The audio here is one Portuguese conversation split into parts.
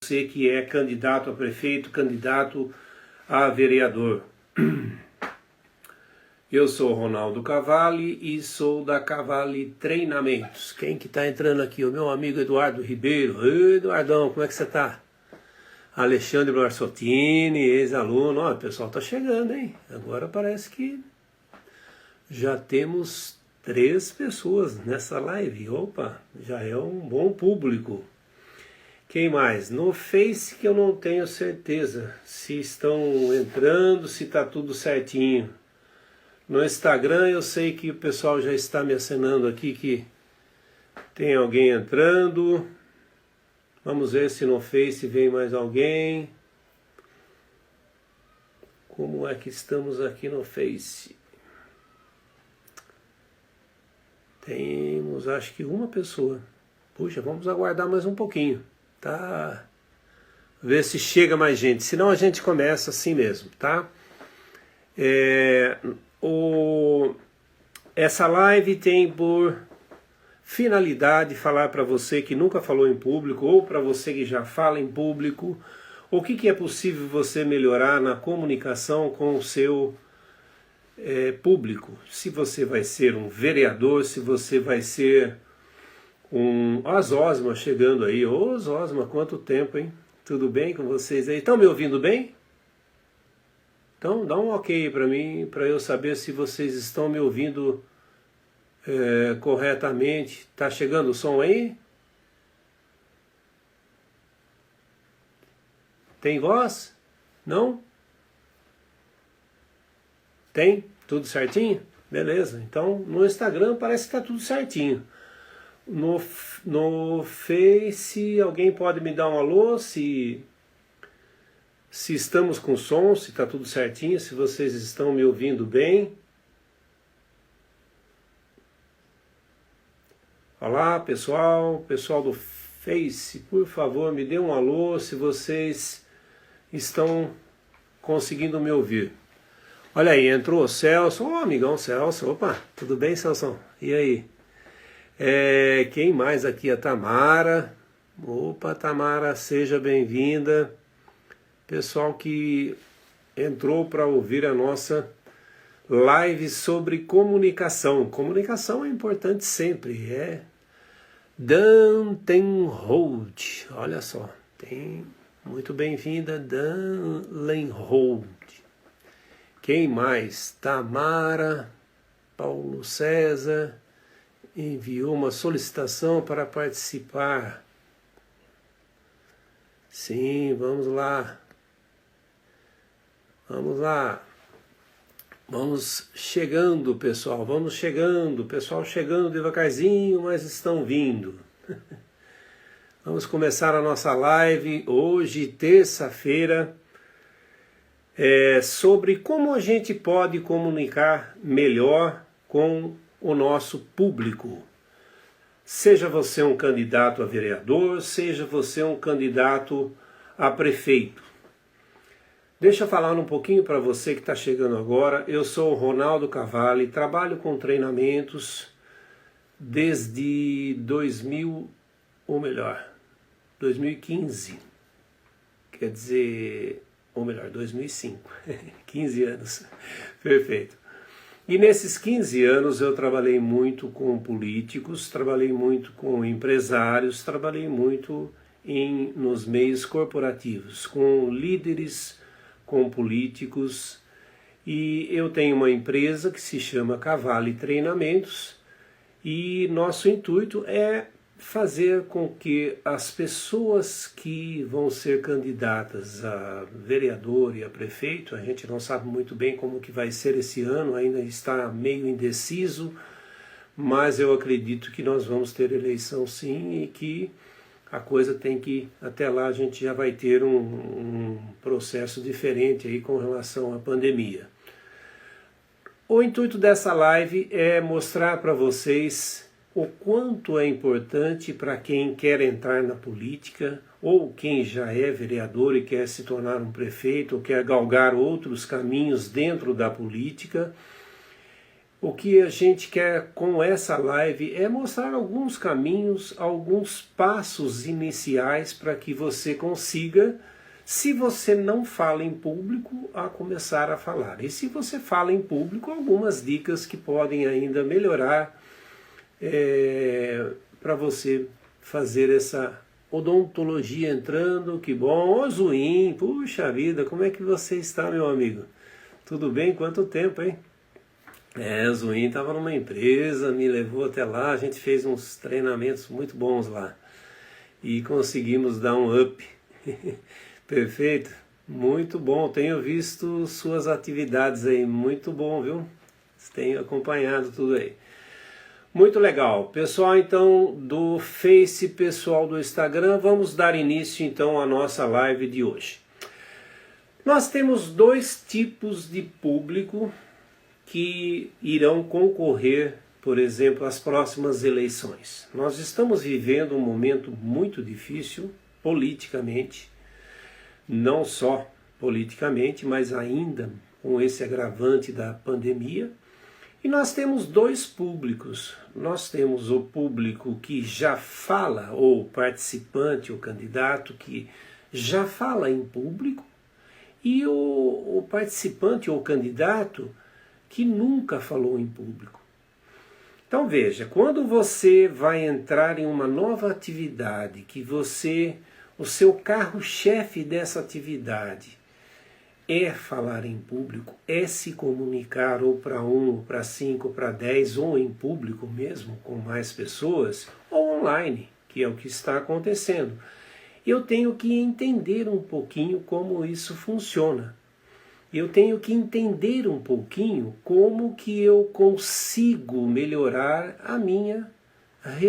Você que é candidato a prefeito, candidato a vereador. Eu sou Ronaldo Cavalli e sou da Cavalli Treinamentos. Quem que tá entrando aqui? O meu amigo Eduardo Ribeiro. Ei, Eduardão, como é que você tá? Alexandre Barsottini, ex-aluno. Ó, o pessoal tá chegando, hein? Agora parece que já temos 3 pessoas nessa live. Opa, já é um bom público. Quem mais? No Face que eu não tenho certeza se estão entrando, se está tudo certinho. No Instagram eu sei que o pessoal já está me acenando aqui que tem alguém entrando. Vamos ver se no Face vem mais alguém. Como é que estamos aqui no Face? Temos acho que uma pessoa. Puxa, vamos aguardar mais um pouquinho. Tá? Ver se chega mais gente, senão a gente começa assim mesmo, tá? Essa live tem por finalidade falar para você que nunca falou em público ou para você que já fala em público o que é possível você melhorar na comunicação com o seu público. Se você vai ser um vereador, se você vai ser Ó, Zosma chegando aí. Ô Zosma, quanto tempo, hein? Tudo bem com vocês aí? Estão me ouvindo bem? Então dá um ok para mim, para eu saber se vocês estão me ouvindo corretamente. Tá chegando o som aí? Tem voz? Não? Tem? Tudo certinho? Beleza. Então no Instagram parece que tá tudo certinho. No Face, alguém pode me dar um alô se estamos com som, se está tudo certinho, se vocês estão me ouvindo bem. Olá pessoal do Face, por favor me dê um alô se vocês estão conseguindo me ouvir. Olha aí, entrou o Celso, amigão Celso, opa, tudo bem Celso? E aí? Quem mais aqui? A Tamara. Opa, Tamara, seja bem-vinda. Pessoal que entrou para ouvir a nossa live sobre comunicação. Comunicação é importante sempre. Dantenhold. Olha só, muito bem-vinda, Dantenhold. Quem mais? Tamara, Paulo César. Enviou uma solicitação para participar. Sim, vamos lá. Vamos lá. Vamos chegando, pessoal. Vamos chegando. Pessoal chegando devagarzinho, mas estão vindo. Vamos começar a nossa live hoje, terça-feira, sobre como a gente pode comunicar melhor com o nosso público. Seja você um candidato a vereador, seja você um candidato a prefeito. Deixa eu falar um pouquinho para você que está chegando agora. Eu sou o Ronaldo Cavalli, trabalho com treinamentos desde 2015. Quer dizer, 2005. 15 anos. Perfeito. E nesses 15 anos eu trabalhei muito com políticos, trabalhei muito com empresários, trabalhei muito nos meios corporativos, com líderes, com políticos. E eu tenho uma empresa que se chama Cavalli Treinamentos e nosso intuito é fazer com que as pessoas que vão ser candidatas a vereador e a prefeito, a gente não sabe muito bem como que vai ser esse ano, ainda está meio indeciso, mas eu acredito que nós vamos ter eleição sim e que a coisa tem que, até lá a gente já vai ter um processo diferente aí com relação à pandemia. O intuito dessa live é mostrar para vocês o quanto é importante para quem quer entrar na política, ou quem já é vereador e quer se tornar um prefeito, ou quer galgar outros caminhos dentro da política, O que a gente quer com essa live é mostrar alguns caminhos, alguns passos iniciais para que você consiga, se você não fala em público, a começar a falar. E se você fala em público, algumas dicas que podem ainda melhorar para você fazer essa odontologia entrando. Que bom! Ô Zuim, puxa vida, como é que você está, meu amigo? Tudo bem? Quanto tempo, hein? O Zuim estava numa empresa, me levou até lá, a gente fez uns treinamentos muito bons lá. E conseguimos dar um up. Perfeito? Muito bom, tenho visto suas atividades aí, muito bom, viu? Tenho acompanhado tudo aí. Muito legal. Pessoal então do Face, pessoal do Instagram, vamos dar início então à nossa live de hoje. Nós temos dois tipos de público que irão concorrer, por exemplo, às próximas eleições. Nós estamos vivendo um momento muito difícil politicamente, não só politicamente, mas ainda com esse agravante da pandemia. E nós temos dois públicos. Nós temos o público que já fala, ou participante ou candidato que já fala em público, e o participante ou candidato que nunca falou em público. Então veja, quando você vai entrar em uma nova atividade, que o seu carro-chefe dessa atividade é falar em público, é se comunicar ou para 1, ou para 5, ou para 10, ou em público mesmo, com mais pessoas, ou online, que é o que está acontecendo. Eu tenho que entender um pouquinho como isso funciona. Eu tenho que entender um pouquinho como que eu consigo melhorar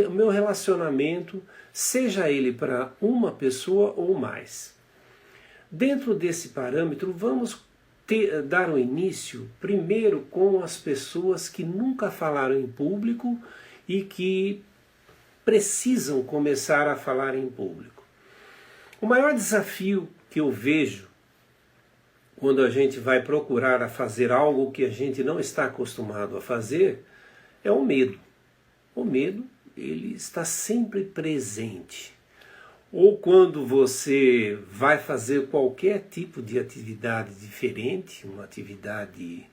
o meu relacionamento, seja ele para uma pessoa ou mais. Dentro desse parâmetro, vamos dar o início primeiro com as pessoas que nunca falaram em público e que precisam começar a falar em público. O maior desafio que eu vejo quando a gente vai procurar a fazer algo que a gente não está acostumado a fazer é o medo. O medo, ele está sempre presente. Ou quando você vai fazer qualquer tipo de atividade diferente, uma atividade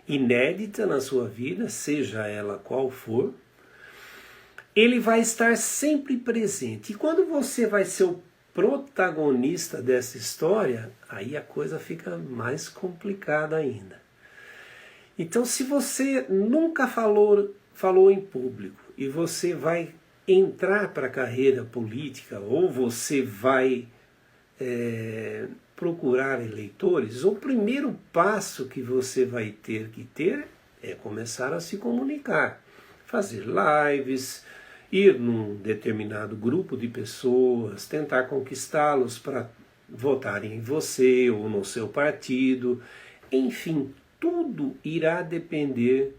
inédita na sua vida, seja ela qual for, ele vai estar sempre presente. E quando você vai ser o protagonista dessa história, aí a coisa fica mais complicada ainda. Então, se você nunca falou em público e você vai entrar para a carreira política ou você vai procurar eleitores, o primeiro passo que você vai ter que ter é começar a se comunicar, fazer lives, ir num determinado grupo de pessoas, tentar conquistá-los para votarem em você ou no seu partido. Enfim, tudo irá depender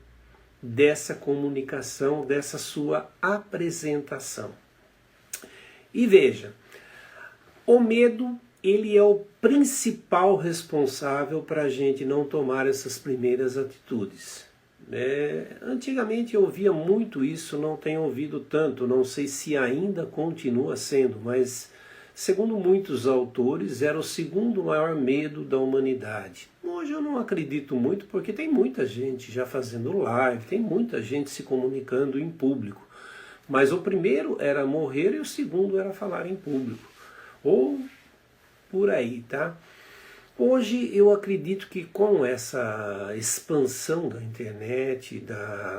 dessa comunicação, dessa sua apresentação. E veja, o medo, ele é o principal responsável para a gente não tomar essas primeiras atitudes. Antigamente eu ouvia muito isso, não tenho ouvido tanto, não sei se ainda continua sendo, mas segundo muitos autores era o segundo maior medo da humanidade. Hoje eu não acredito muito porque tem muita gente já fazendo live, tem muita gente se comunicando em público, mas o primeiro era morrer e o segundo era falar em público, ou por aí, tá? Hoje eu acredito que com essa expansão da internet,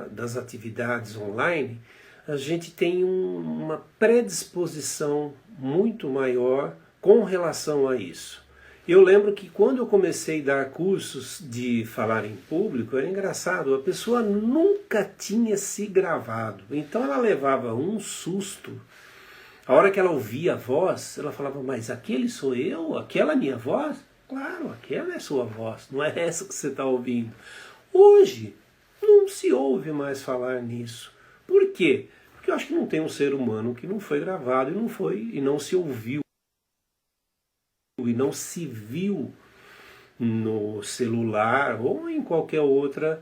das atividades online, a gente tem uma predisposição muito maior com relação a isso. Eu lembro que quando eu comecei a dar cursos de falar em público, era engraçado, a pessoa nunca tinha se gravado, então ela levava um susto. A hora que ela ouvia a voz, ela falava, mas aquele sou eu? Aquela é minha voz? Claro, aquela é a sua voz, não é essa que você está ouvindo. Hoje, não se ouve mais falar nisso. Por quê? Porque eu acho que não tem um ser humano que não foi gravado e não se ouviu, e não se viu no celular ou em qualquer outra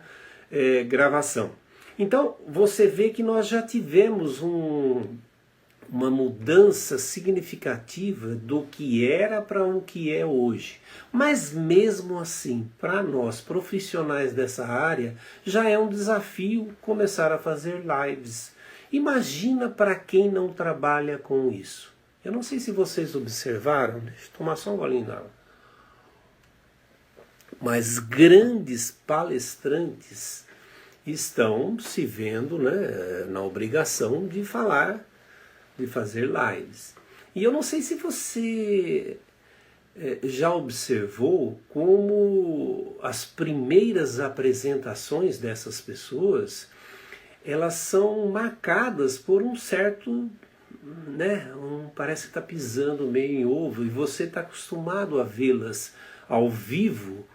gravação. Então, você vê que nós já tivemos uma mudança significativa do que era para o que é hoje. Mas mesmo assim, para nós profissionais dessa área, já é um desafio começar a fazer lives. Imagina para quem não trabalha com isso. Eu não sei se vocês observaram, deixa eu tomar só um golinho d'água. Mas grandes palestrantes estão se vendo, né, na obrigação de falar, de fazer lives. E eu não sei se você já observou como as primeiras apresentações dessas pessoas, elas são marcadas por um certo, né, parece que está pisando meio em ovo, e você está acostumado a vê-las ao vivo,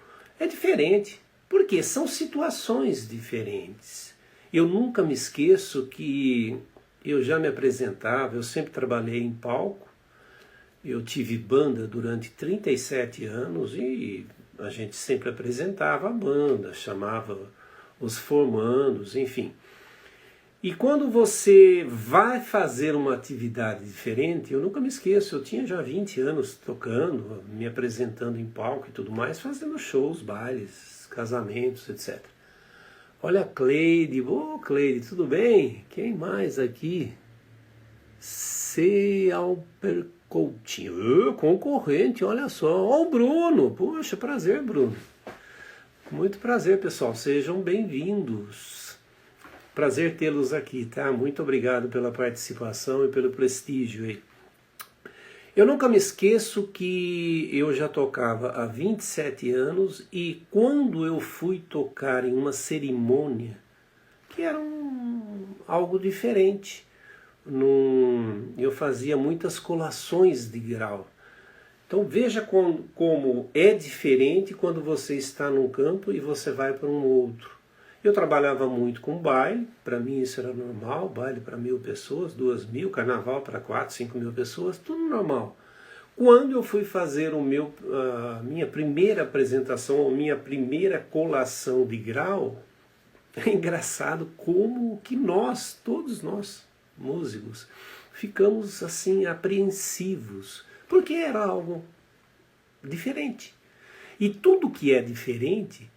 é diferente. Porque são situações diferentes. Eu nunca me esqueço que eu já me apresentava, eu sempre trabalhei em palco, eu tive banda durante 37 anos e a gente sempre apresentava a banda, chamava os formandos, enfim. E quando você vai fazer uma atividade diferente, eu nunca me esqueço, eu tinha já 20 anos tocando, me apresentando em palco e tudo mais, fazendo shows, bailes, casamentos, etc. Olha a Cleide, ô Cleide, tudo bem? Quem mais aqui? C. Alper Coutinho, concorrente, olha só. Ó o Bruno, poxa, prazer Bruno. Muito prazer pessoal, sejam bem-vindos. Prazer tê-los aqui, tá? Muito obrigado pela participação e pelo prestígio aí. Eu nunca me esqueço que eu já tocava há 27 anos e quando eu fui tocar em uma cerimônia, que era algo diferente, eu fazia muitas colações de grau. Então veja como é diferente quando você está num campo e você vai para um outro. Eu trabalhava muito com baile, para mim isso era normal, baile para 1.000 pessoas, 2.000, carnaval para 4.000, 5.000 pessoas, tudo normal. Quando eu fui fazer a minha primeira apresentação, a minha primeira colação de grau, é engraçado como que nós, todos nós, músicos, ficamos assim apreensivos, porque era algo diferente. E tudo que é diferente,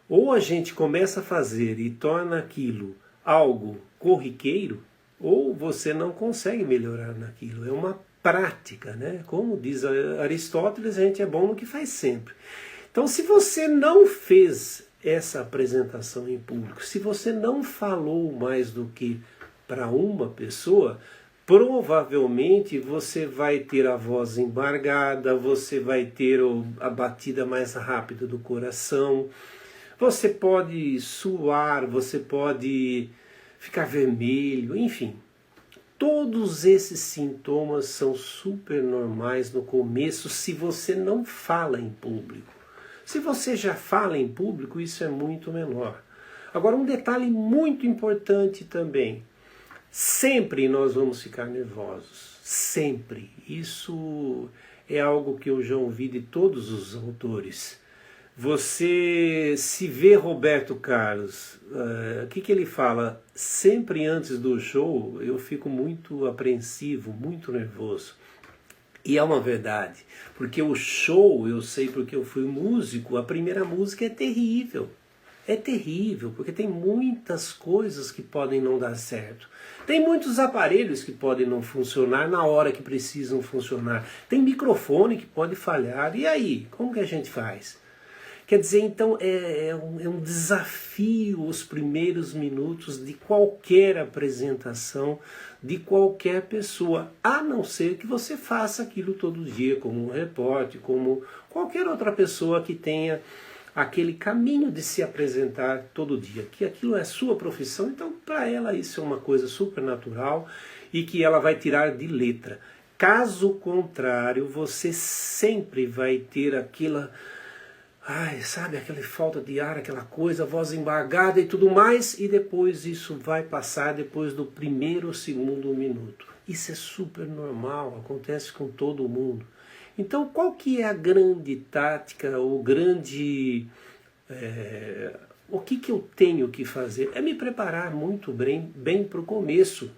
ou a gente começa a fazer e torna aquilo algo corriqueiro, ou você não consegue melhorar naquilo. É uma prática, né? Como diz Aristóteles, a gente é bom no que faz sempre. Então, se você não fez essa apresentação em público, se você não falou mais do que para uma pessoa, provavelmente você vai ter a voz embargada, você vai ter a batida mais rápida do coração, você pode suar, você pode ficar vermelho, enfim. Todos esses sintomas são super normais no começo se você não fala em público. Se você já fala em público, isso é muito menor. Agora, um detalhe muito importante também. Sempre nós vamos ficar nervosos. Sempre. Isso é algo que eu já ouvi de todos os autores. Você se vê Roberto Carlos, o que ele fala? Sempre antes do show eu fico muito apreensivo, muito nervoso. E é uma verdade, porque o show, eu sei porque eu fui músico, a primeira música é terrível. É terrível, porque tem muitas coisas que podem não dar certo. Tem muitos aparelhos que podem não funcionar na hora que precisam funcionar. Tem microfone que pode falhar. E aí, como que a gente faz? Quer dizer, então, é um desafio os primeiros minutos de qualquer apresentação, de qualquer pessoa, a não ser que você faça aquilo todo dia, como um repórter, como qualquer outra pessoa que tenha aquele caminho de se apresentar todo dia, que aquilo é sua profissão, então para ela isso é uma coisa super natural e que ela vai tirar de letra. Caso contrário, você sempre vai ter aquela... sabe, aquela falta de ar, aquela coisa, voz embargada e tudo mais, e depois isso vai passar depois do primeiro ou segundo minuto. Isso é super normal, acontece com todo mundo. Então, qual que é a grande tática, ou grande O que eu tenho que fazer? É me preparar muito bem para o começo.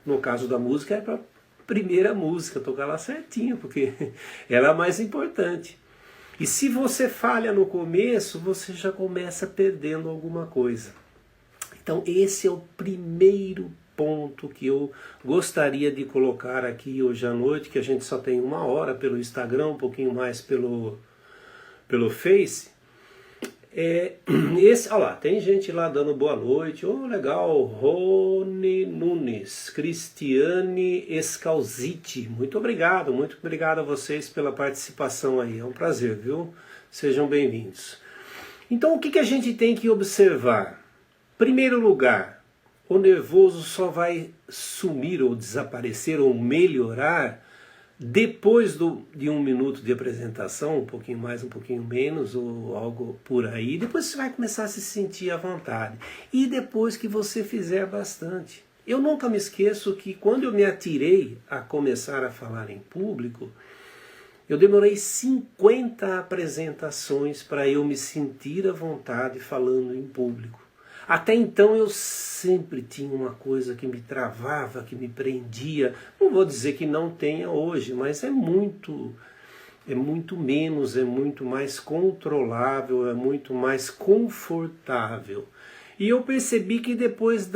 No caso da música, é para a primeira música, tocar lá certinho, porque ela é a mais importante. E se você falha no começo, você já começa perdendo alguma coisa. Então esse é o primeiro ponto que eu gostaria de colocar aqui hoje à noite, que a gente só tem 1 hora pelo Instagram, um pouquinho mais pelo Face. Olha lá, tem gente lá dando boa noite. Oh, legal, Rony Nunes, Cristiane Escalziti, muito obrigado a vocês pela participação aí, é um prazer, viu? Sejam bem-vindos. Então o que a gente tem que observar? Primeiro lugar, o nervoso só vai sumir ou desaparecer ou melhorar depois de 1 minuto de apresentação, um pouquinho mais, um pouquinho menos, ou algo por aí. Depois você vai começar a se sentir à vontade. E depois que você fizer bastante. Eu nunca me esqueço que quando eu me atirei a começar a falar em público, eu demorei 50 apresentações para eu me sentir à vontade falando em público. Até então eu sempre tinha uma coisa que me travava, que me prendia. Não vou dizer que não tenha hoje, mas é muito menos, é muito mais controlável, é muito mais confortável. E eu percebi que depois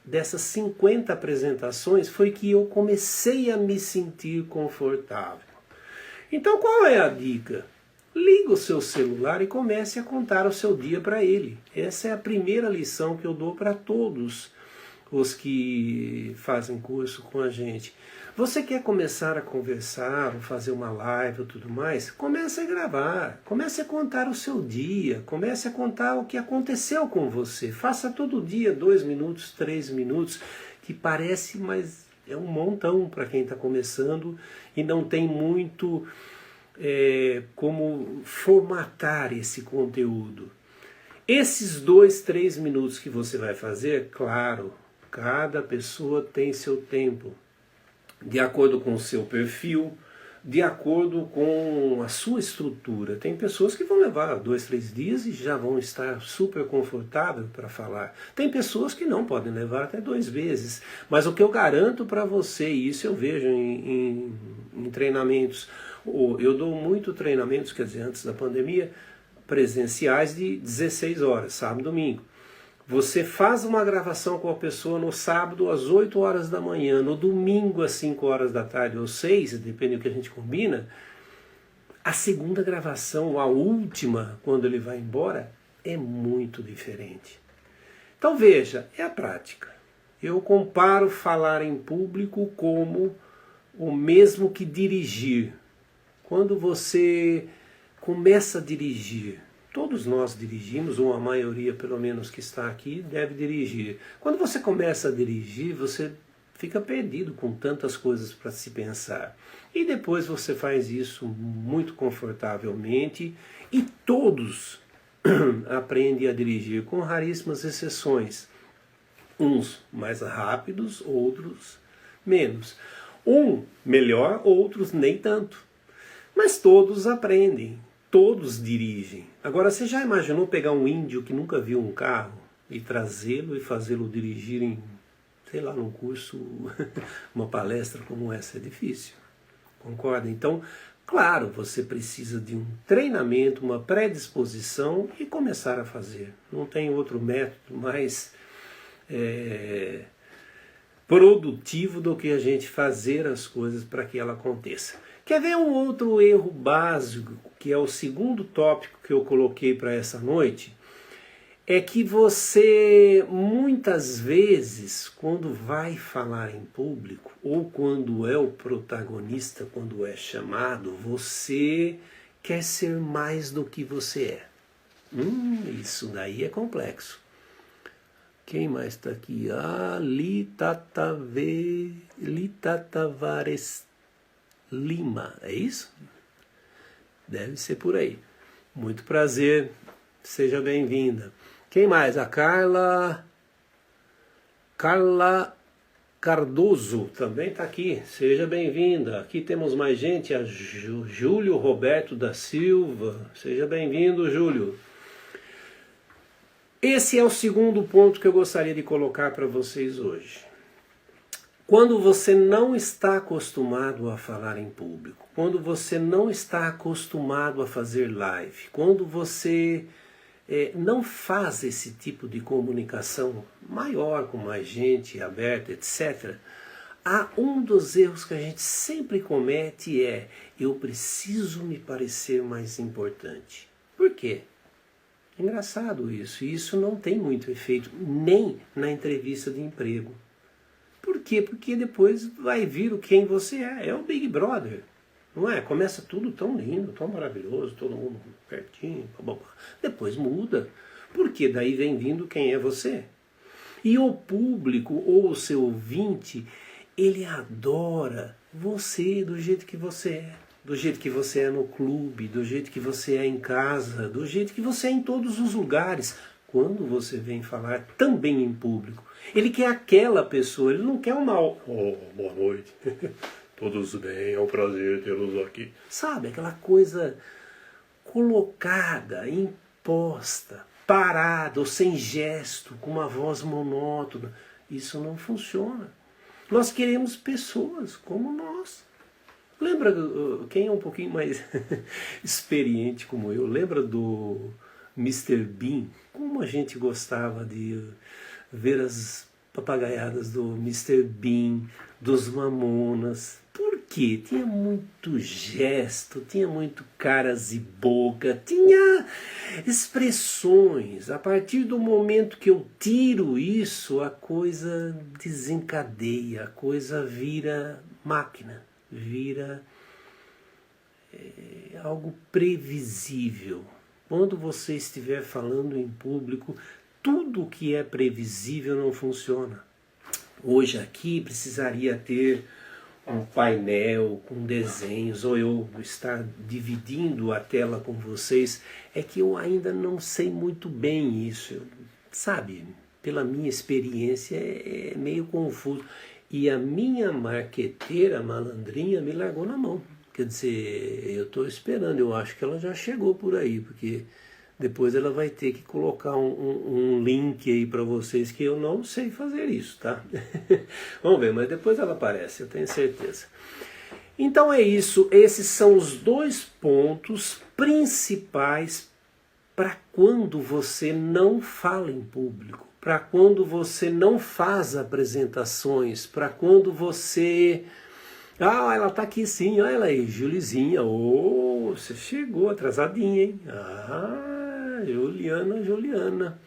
dessas 50 apresentações foi que eu comecei a me sentir confortável. Então qual é a dica? Liga o seu celular e comece a contar o seu dia para ele. Essa é a primeira lição que eu dou para todos os que fazem curso com a gente. Você quer começar a conversar, ou fazer uma live ou tudo mais? Comece a gravar, comece a contar o seu dia, comece a contar o que aconteceu com você. Faça todo dia 2 minutos, 3 minutos, que parece, mas é um montão para quem está começando e não tem muito como formatar esse conteúdo. Esses 2, 3 minutos que você vai fazer, claro, cada pessoa tem seu tempo, de acordo com o seu perfil, de acordo com a sua estrutura. Tem pessoas que vão levar 2, 3 dias e já vão estar super confortável para falar. Tem pessoas que não podem levar até 2 meses. Mas o que eu garanto para você, e isso eu vejo em treinamentos, eu dou muito treinamentos, quer dizer, antes da pandemia, presenciais de 16 horas, sábado e domingo. Você faz uma gravação com a pessoa no sábado às 8 horas da manhã, no domingo às 5 horas da tarde ou 6, depende do que a gente combina. A segunda gravação, a última, quando ele vai embora, é muito diferente. Então veja, é a prática. Eu comparo falar em público como o mesmo que dirigir. Quando você começa a dirigir, todos nós dirigimos, ou a maioria pelo menos que está aqui deve dirigir. Quando você começa a dirigir, você fica perdido com tantas coisas para se pensar. E depois você faz isso muito confortavelmente e todos aprendem a dirigir, com raríssimas exceções. Uns mais rápidos, outros menos. Um melhor, outros nem tanto. Mas todos aprendem, todos dirigem. Agora, você já imaginou pegar um índio que nunca viu um carro e trazê-lo e fazê-lo dirigir em, sei lá, num curso, uma palestra como essa? É difícil, concorda? Então, claro, você precisa de um treinamento, uma predisposição e começar a fazer. Não tem outro método mais produtivo do que a gente fazer as coisas para que ela aconteça. Quer ver um outro erro básico, que é o segundo tópico que eu coloquei para essa noite? É que você, muitas vezes, quando vai falar em público, ou quando é o protagonista, quando é chamado, você quer ser mais do que você é. Isso daí é complexo. Quem mais está aqui? Lita Tavares Lima, é isso? Deve ser por aí. Muito prazer, seja bem-vinda. Quem mais? A Carla Cardoso também está aqui, seja bem-vinda. Aqui temos mais gente, a Júlio Roberto da Silva, seja bem-vindo, Júlio. Esse é o segundo ponto que eu gostaria de colocar para vocês hoje. Quando você não está acostumado a falar em público, quando você não está acostumado a fazer live, quando você não faz esse tipo de comunicação maior, com mais gente, aberta, etc., há um dos erros que a gente sempre comete eu preciso me parecer mais importante. Por quê? É engraçado isso, e isso não tem muito efeito, nem na entrevista de emprego. Por quê? Porque depois vai vir quem você é o Big Brother, não é? Começa tudo tão lindo, tão maravilhoso, todo mundo pertinho, depois muda, porque daí vem vindo quem é você. E o público ou o seu ouvinte, ele adora você do jeito que você é. Do jeito que você é no clube, do jeito que você é em casa, do jeito que você é em todos os lugares. Quando você vem falar também em público, ele quer aquela pessoa, ele não quer uma... boa noite, todos bem, é um prazer tê-los aqui. Sabe, aquela coisa colocada, imposta, parada, ou sem gesto, com uma voz monótona. Isso não funciona. Nós queremos pessoas como nós. Lembra, quem é um pouquinho mais experiente como eu, lembra do Mr. Bean? Como a gente gostava de ver as papagaiadas do Mr. Bean, dos Mamonas. Por quê? Tinha muito gesto, tinha muito caras e boca, tinha expressões. A partir do momento que eu tiro isso, a coisa desencadeia, a coisa vira máquina. Vira algo previsível. Quando você estiver falando em público, tudo que é previsível não funciona. Hoje aqui precisaria ter um painel com desenhos, ou eu estar dividindo a tela com vocês. É que eu ainda não sei muito bem isso, sabe? Pela minha experiência é meio confuso. E a minha marqueteira malandrinha me largou na mão. Quer dizer, eu estou esperando, eu acho que ela já chegou por aí, porque depois ela vai ter que colocar um link aí para vocês, que eu não sei fazer isso, tá? Vamos ver, mas depois ela aparece, eu tenho certeza. Então é isso, esses são os dois pontos principais para quando você não fala em público. Para quando você não faz apresentações, para quando você... ela está aqui sim, olha ela aí, Julizinha, você chegou atrasadinha, hein? Juliana.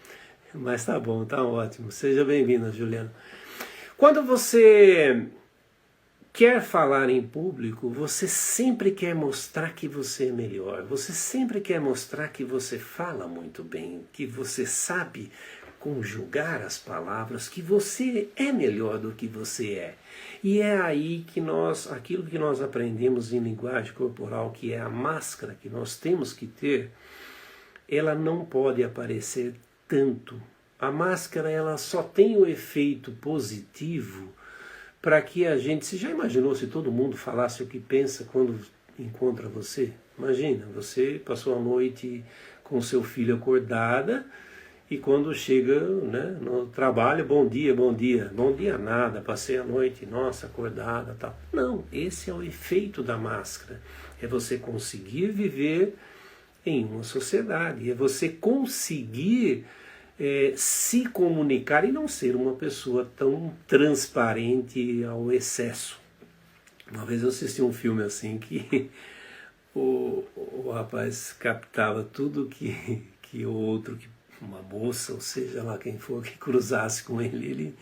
Mas tá bom, tá ótimo, seja bem-vinda, Juliana. Quando você quer falar em público, você sempre quer mostrar que você é melhor, você sempre quer mostrar que você fala muito bem, que você sabe conjugar as palavras, que você é melhor do que você é. E é aí que aquilo que nós aprendemos em linguagem corporal, que é a máscara que nós temos que ter, ela não pode aparecer tanto. A máscara, ela só tem o efeito positivo para que a gente... Você já imaginou se todo mundo falasse o que pensa quando encontra você? Imagina, você passou a noite com seu filho acordada, e quando chega, né, no trabalho, bom dia nada, passei a noite, nossa, acordada, tal. Não, esse é o efeito da máscara. É você conseguir viver em uma sociedade, é você conseguir se comunicar e não ser uma pessoa tão transparente ao excesso. Uma vez eu assisti um filme assim que o rapaz captava tudo que o outro, uma moça, ou seja lá quem for que cruzasse com ele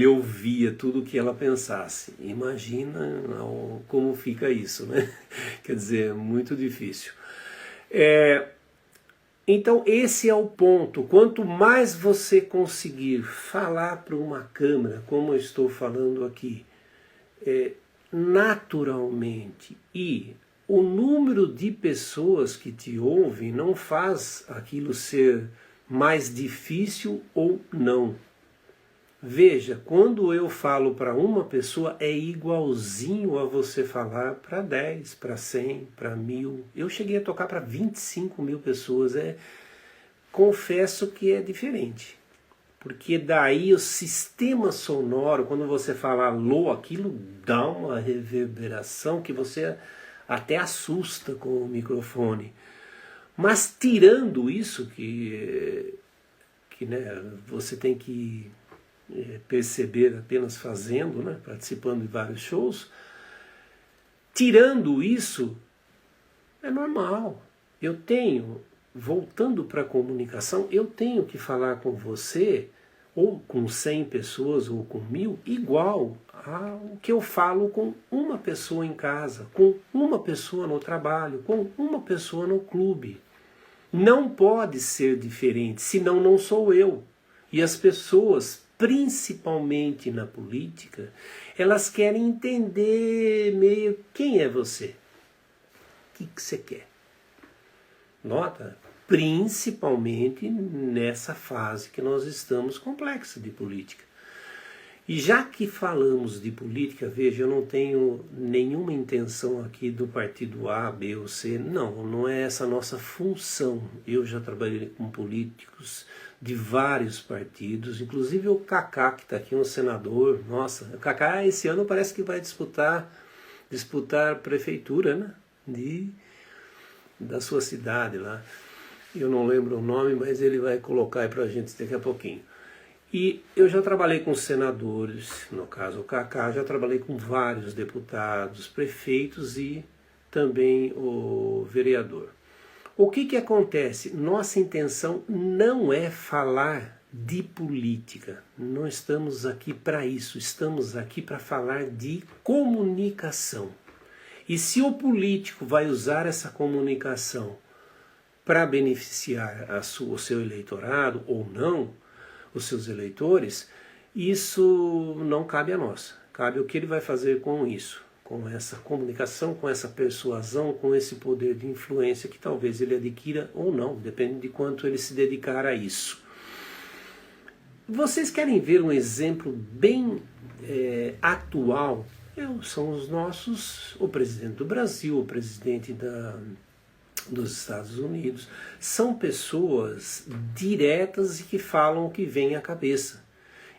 ouvia tudo que ela pensasse. Imagina como fica isso, né? Quer dizer, é muito difícil. Então esse é o ponto. Quanto mais você conseguir falar para uma câmera, como eu estou falando aqui, naturalmente, e o número de pessoas que te ouvem não faz aquilo ser mais difícil ou não. Veja, quando eu falo para uma pessoa, é igualzinho a você falar para 10, para 100, para 1000. Eu cheguei a tocar para 25 mil pessoas. confesso que é diferente. Porque daí o sistema sonoro, quando você fala alô, aquilo dá uma reverberação que você até assusta com o microfone. Mas tirando isso, que né, você tem que perceber apenas fazendo, né, participando de vários shows, tirando isso, é normal. Eu tenho, voltando para a comunicação, eu tenho que falar com você, ou com 100 pessoas, ou com 1000, igual ao que eu falo com uma pessoa em casa, com uma pessoa no trabalho, com uma pessoa no clube. Não pode ser diferente, senão não sou eu. E as pessoas, principalmente na política, elas querem entender meio quem é você. O que você quer? Nota, principalmente nessa fase que nós estamos complexa de política. E já que falamos de política, veja, eu não tenho nenhuma intenção aqui do partido A, B ou C. Não é essa a nossa função. Eu já trabalhei com políticos de vários partidos, inclusive o Kaká, que está aqui, um senador. Nossa, o Kaká esse ano parece que vai disputar prefeitura, né? Da sua cidade lá. Eu não lembro o nome, mas ele vai colocar aí pra gente daqui a pouquinho. E eu já trabalhei com senadores, no caso o Kaká, já trabalhei com vários deputados, prefeitos e também o vereador. O que acontece? Nossa intenção não é falar de política. Não estamos aqui para isso, estamos aqui para falar de comunicação. E se o político vai usar essa comunicação para beneficiar o seu eleitorado ou não, os seus eleitores, isso não cabe a nós. Cabe o que ele vai fazer com isso, com essa comunicação, com essa persuasão, com esse poder de influência que talvez ele adquira ou não, depende de quanto ele se dedicar a isso. Vocês querem ver um exemplo bem atual? São os nossos, o presidente do Brasil, o presidente dos Estados Unidos, são pessoas diretas e que falam o que vem à cabeça.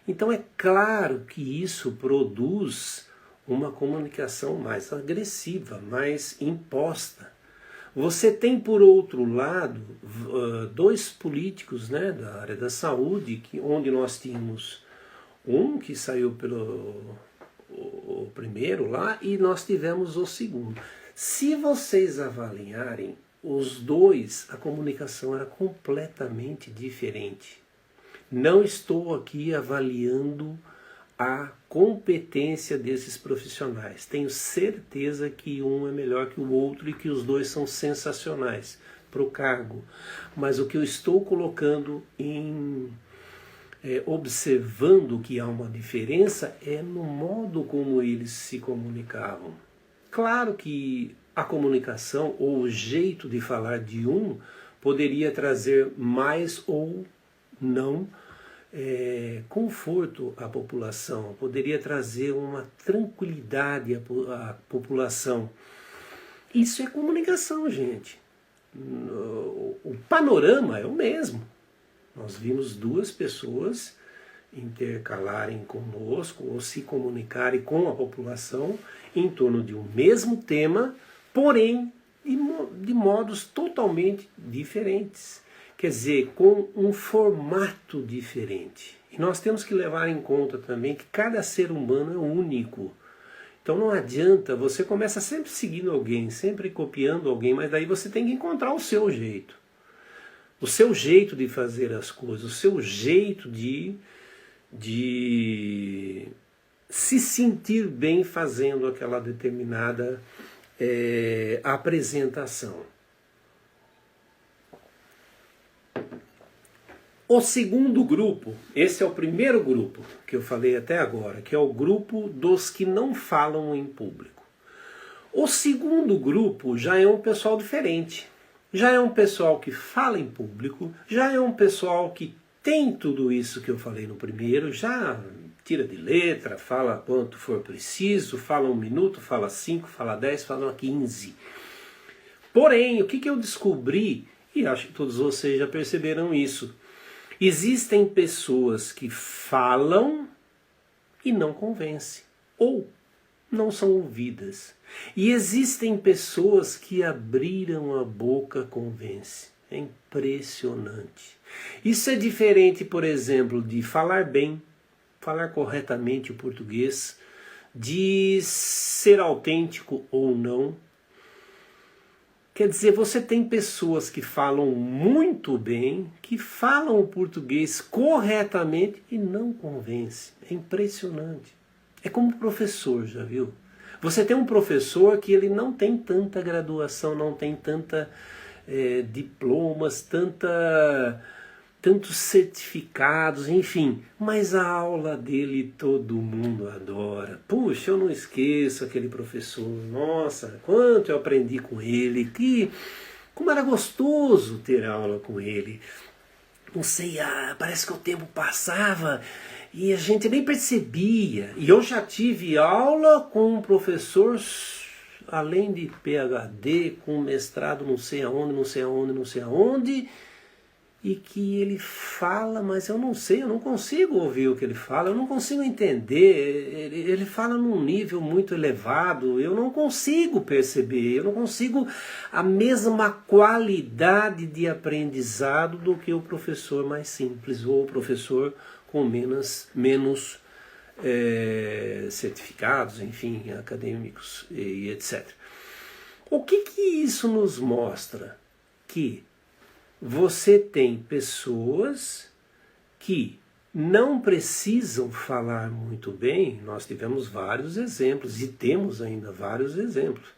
Então é claro que isso produz uma comunicação mais agressiva, mais imposta. Você tem, por outro lado, dois políticos, né, da área da saúde, onde nós tínhamos um que saiu pelo o primeiro lá e nós tivemos o segundo. Se vocês avaliarem, os dois, a comunicação era completamente diferente. Não estou aqui avaliando a competência desses profissionais. Tenho certeza que um é melhor que o outro e que os dois são sensacionais para o cargo. Mas o que eu estou colocando observando que há uma diferença é no modo como eles se comunicavam. Claro que a comunicação ou o jeito de falar de um poderia trazer mais ou não conforto à população, poderia trazer uma tranquilidade à população. Isso é comunicação, gente. O panorama é o mesmo. Nós vimos duas pessoas intercalarem conosco ou se comunicarem com a população em torno de um mesmo tema, porém de modos totalmente diferentes. Quer dizer, com um formato diferente. E nós temos que levar em conta também que cada ser humano é único. Então não adianta, você começa sempre seguindo alguém, sempre copiando alguém, mas daí você tem que encontrar o seu jeito. O seu jeito de fazer as coisas, o seu jeito de se sentir bem fazendo aquela determinada apresentação. O segundo grupo, esse é o primeiro grupo que eu falei até agora, que é o grupo dos que não falam em público. O segundo grupo já é um pessoal diferente. Já é um pessoal que fala em público, já é um pessoal que tem tudo isso que eu falei no primeiro, já tira de letra, fala quanto for preciso, fala 1 minuto, fala 5, fala 10, fala 15. Porém, o que eu descobri? E acho que todos vocês já perceberam isso. Existem pessoas que falam e não convencem, ou não são ouvidas. E existem pessoas que abriram a boca, convencem. É impressionante. Isso é diferente, por exemplo, de falar bem, falar corretamente o português, de ser autêntico ou não. Quer dizer, você tem pessoas que falam muito bem, que falam o português corretamente e não convencem. É impressionante. É como professor, já viu? Você tem um professor que ele não tem tanta graduação, não tem tanta diplomas, tantos certificados, enfim. Mas a aula dele todo mundo adora. Puxa, eu não esqueço aquele professor. Nossa, quanto eu aprendi com ele. Como era gostoso ter aula com ele. Não sei, parece que o tempo passava e a gente nem percebia. E eu já tive aula com um professor, além de PhD, com mestrado não sei aonde, não sei aonde, não sei aonde, e que ele fala, mas eu não sei, eu não consigo ouvir o que ele fala, eu não consigo entender, ele fala num nível muito elevado, eu não consigo perceber, eu não consigo a mesma qualidade de aprendizado do que o professor mais simples, ou o professor com menos certificados, enfim, acadêmicos e etc. O que isso nos mostra? Que você tem pessoas que não precisam falar muito bem, nós tivemos vários exemplos e temos ainda vários exemplos,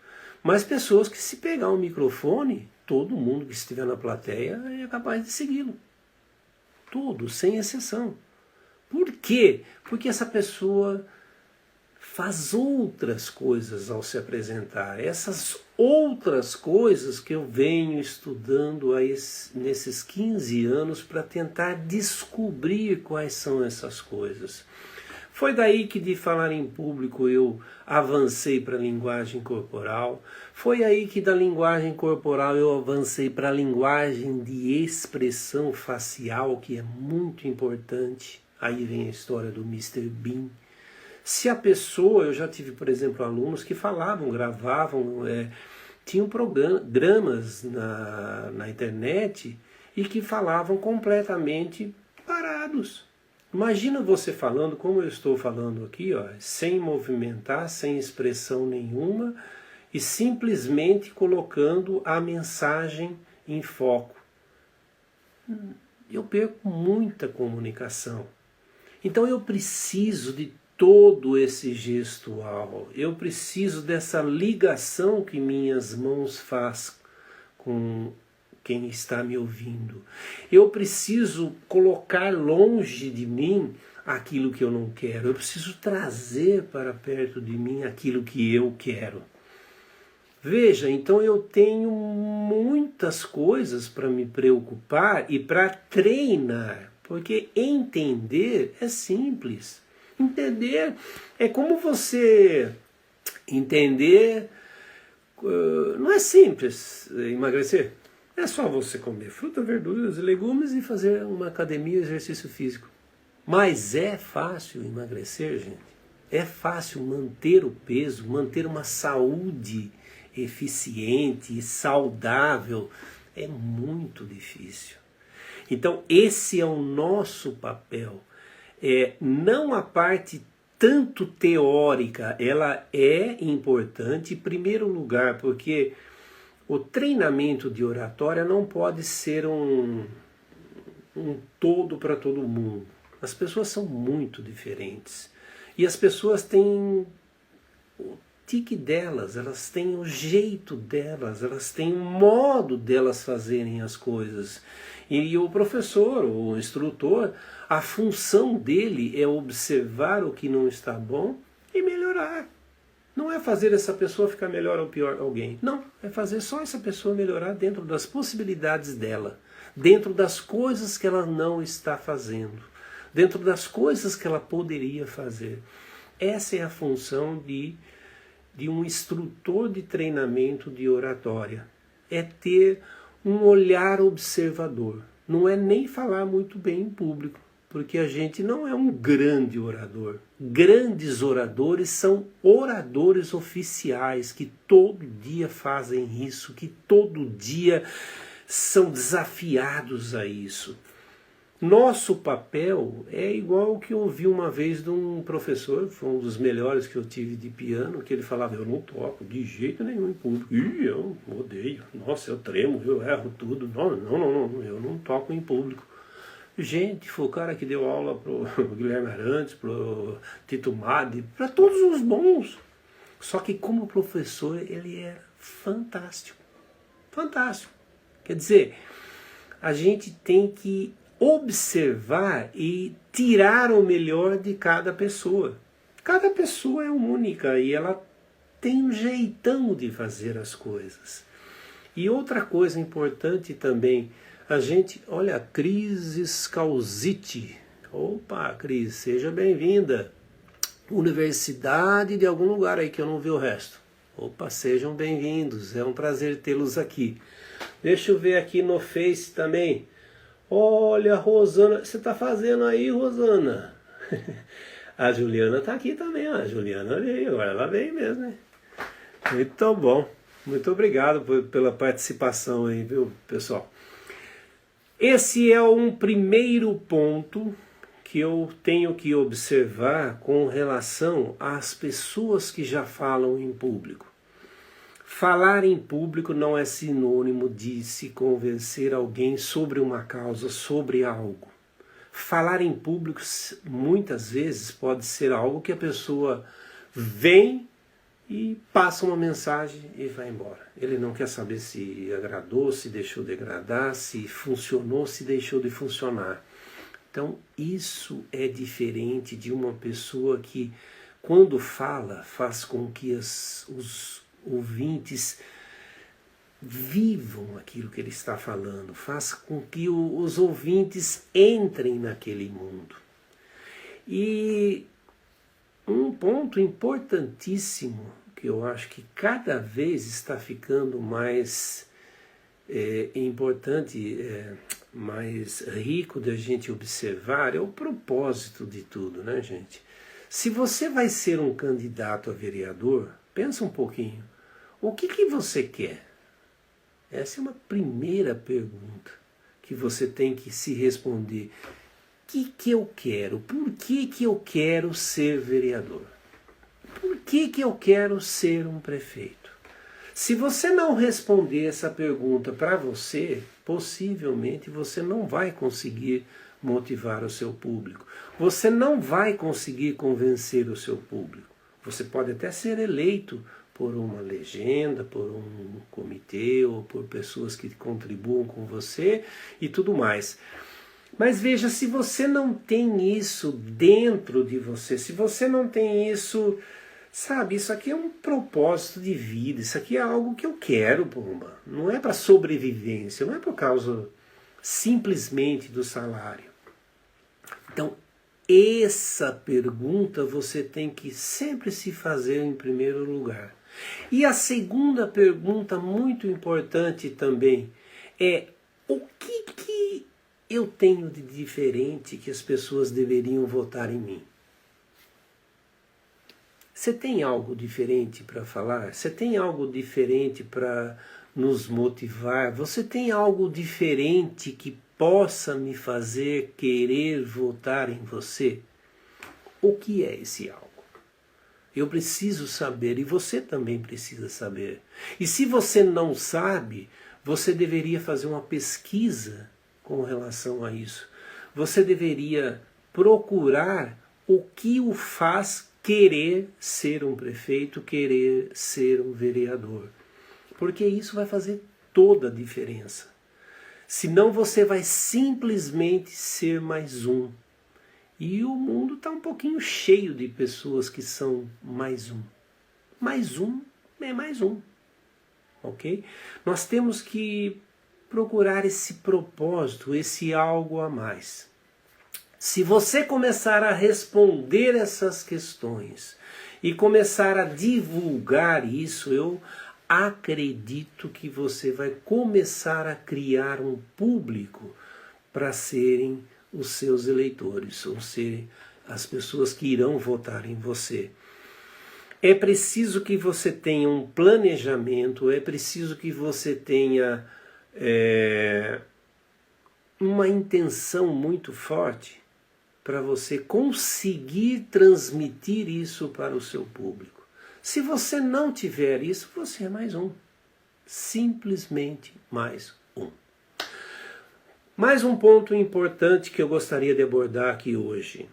mas pessoas que se pegar um microfone, todo mundo que estiver na plateia é capaz de segui-lo. Todos, sem exceção. Por quê? Porque essa pessoa faz outras coisas ao se apresentar. Essas outras coisas que eu venho estudando nesses 15 anos para tentar descobrir quais são essas coisas. Foi daí que de falar em público eu avancei para a linguagem corporal. Foi aí que da linguagem corporal eu avancei para a linguagem de expressão facial, que é muito importante. Aí vem a história do Mr. Bean. Se a pessoa, eu já tive, por exemplo, alunos que falavam, gravavam, tinham programas na internet e que falavam completamente parados. Imagina você falando como eu estou falando aqui, ó, sem movimentar, sem expressão nenhuma e simplesmente colocando a mensagem em foco. Eu perco muita comunicação. Então eu preciso de todo esse gestual, eu preciso dessa ligação que minhas mãos fazem com quem está me ouvindo. Eu preciso colocar longe de mim aquilo que eu não quero, eu preciso trazer para perto de mim aquilo que eu quero. Veja, então eu tenho muitas coisas para me preocupar e para treinar, porque entender é simples. Entender é como você entender, não é simples emagrecer. É só você comer fruta, verduras e legumes e fazer uma academia, exercício físico. Mas é fácil emagrecer, gente. É fácil manter o peso, manter uma saúde eficiente e saudável. É muito difícil. Então esse é o nosso papel. Não a parte tanto teórica, ela é importante em primeiro lugar, porque o treinamento de oratória não pode ser um todo para todo mundo. As pessoas são muito diferentes. E as pessoas têm o tique delas, elas têm o jeito delas, elas têm o modo delas fazerem as coisas. E o professor, o instrutor, a função dele é observar o que não está bom e melhorar. Não é fazer essa pessoa ficar melhor ou pior alguém. Não, é fazer só essa pessoa melhorar dentro das possibilidades dela, dentro das coisas que ela não está fazendo, dentro das coisas que ela poderia fazer. Essa é a função de um instrutor de treinamento de oratória. É ter um olhar observador. Não é nem falar muito bem em público, porque a gente não é um grande orador. Grandes oradores são oradores oficiais, que todo dia fazem isso, que todo dia são desafiados a isso. Nosso papel é igual o que eu ouvi uma vez de um professor, foi um dos melhores que eu tive de piano, que ele falava: eu não toco de jeito nenhum em público. Ih, eu odeio, nossa, eu tremo, eu erro tudo. Não, eu não toco em público. Gente, foi o cara que deu aula pro Guilherme Arantes, pro Tito Madi, para todos os bons. Só que como professor ele era fantástico. Fantástico. Quer dizer, a gente tem que observar e tirar o melhor de cada pessoa. Cada pessoa é única e ela tem um jeitão de fazer as coisas. E outra coisa importante também, a gente, olha, Cris Scalzitti. Opa, Cris, seja bem-vinda. Universidade de algum lugar aí que eu não vi o resto. Opa, sejam bem-vindos, é um prazer tê-los aqui. Deixa eu ver aqui no Face também. Olha, Rosana, você está fazendo aí, Rosana? A Juliana está aqui também, ó. A Juliana veio, agora ela veio mesmo, né? Muito bom, muito obrigado pela participação aí, viu, pessoal? Esse é um primeiro ponto que eu tenho que observar com relação às pessoas que já falam em público. Falar em público não é sinônimo de se convencer alguém sobre uma causa, sobre algo. Falar em público muitas vezes pode ser algo que a pessoa vem e passa uma mensagem e vai embora. Ele não quer saber se agradou, se deixou de agradar, se funcionou, se deixou de funcionar. Então isso é diferente de uma pessoa que, quando fala, faz com que os ouvintes vivam aquilo que ele está falando, faz com que os ouvintes entrem naquele mundo. E um ponto importantíssimo que eu acho que cada vez está ficando mais importante, mais rico da gente observar é o propósito de tudo, né, gente? Se você vai ser um candidato a vereador, pensa um pouquinho. O que você quer? Essa é uma primeira pergunta que você tem que se responder. O que eu quero? Por que eu quero ser vereador? Por que eu quero ser um prefeito? Se você não responder essa pergunta para você, possivelmente você não vai conseguir motivar o seu público. Você não vai conseguir convencer o seu público. Você pode até ser eleito por uma legenda, por um comitê ou por pessoas que contribuam com você e tudo mais. Mas veja, se você não tem isso dentro de você, se você não tem isso, sabe, isso aqui é um propósito de vida, isso aqui é algo que eu quero, pomba. Não é para sobrevivência, não é por causa simplesmente do salário. Então, essa pergunta você tem que sempre se fazer em primeiro lugar. E a segunda pergunta muito importante também é: o que eu tenho de diferente que as pessoas deveriam votar em mim? Você tem algo diferente para falar? Você tem algo diferente para nos motivar? Você tem algo diferente que possa me fazer querer votar em você? O que é esse algo? Eu preciso saber e você também precisa saber. E se você não sabe, você deveria fazer uma pesquisa com relação a isso. Você deveria procurar o que o faz querer ser um prefeito, querer ser um vereador. Porque isso vai fazer toda a diferença. Senão você vai simplesmente ser mais um. E o mundo está um pouquinho cheio de pessoas que são mais um. Mais um é mais um. Ok? Nós temos que procurar esse propósito, esse algo a mais. Se você começar a responder essas questões e começar a divulgar isso, eu acredito que você vai começar a criar um público para serem os seus eleitores, ou serem as pessoas que irão votar em você. É preciso que você tenha um planejamento, é preciso que você tenha uma intenção muito forte para você conseguir transmitir isso para o seu público. Se você não tiver isso, você é mais um. Simplesmente mais um. Mais um ponto importante que eu gostaria de abordar aqui hoje